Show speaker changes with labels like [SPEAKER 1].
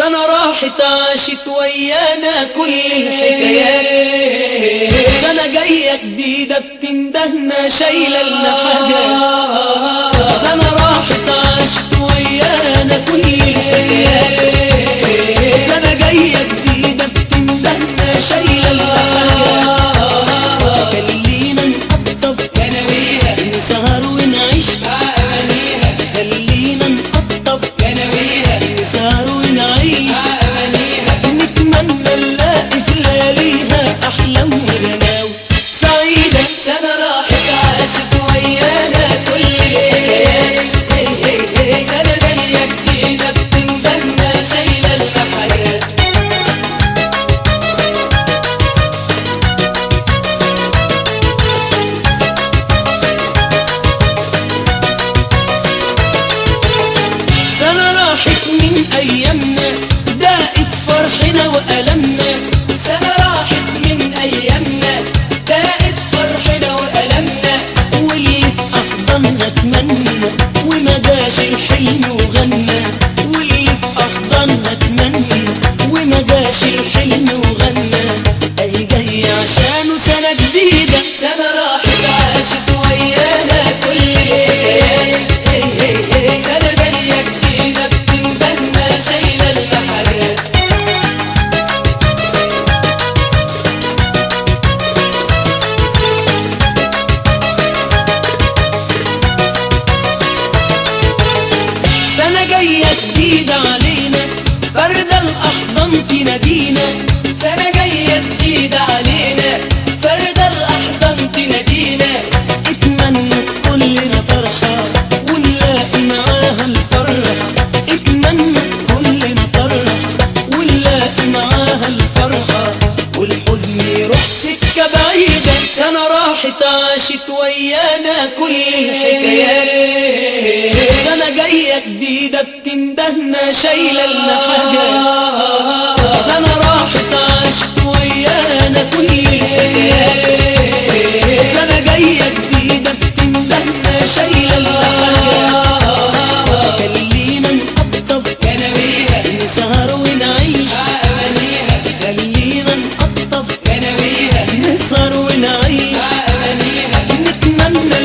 [SPEAKER 1] سنة راحت عاشت ويانا كل الحكايات، سنة جاية جديدة بتندهنا شايلة لنا حاجات. سنة راحت عاشت ويانا كل الحكايات، سنة جاية جديدة بتندهنا شايلة لنا حاجات. خلينا نقطف كناويها نسهر ونعيش مع أمانيها، خلينا نقطف كناويها نسهر ونعيش مع أمانيها، نتمنى نلاقي في لياليها أحلام وغناوي سعيدة. سنة راحت عاشت ويانا كل الحكايات، سنة جاية جديدة بتندهنا شايلة لنا حاجات. سنة راحت من أيامنا داقت فرحنا وألمنا، سنة راحت من أيامنا داقت فرحنا وألمنا، واللي في أحضانها اتمنى وما جاش الحلم وغنى، واللي في أحضانها اتمنى وما جاش الحلم وغنى. أهي جاية عشانه سنة جديدة، سنة راحت عاشت ويانا كل الحكايات، سنة جاية جديدة بتندهنا شايلة لنا حاجات. سنة جاية جديدة علينا فردة الأحضان تنادينا، سنة جاية جديدة علينا فردة الأحضان تنادينا، اتمنى كلنا فرحة ونلاقي معاها الفرحة، اتمنى كلنا فرحة ونلاقي معاها الفرحة، والحزن يروح سكة بعيدة. سنة راحت عاشت ويانا كل الحكايات، سنة جاية جديدة بتندهنا شايلة لنا حاجات. سنة راحت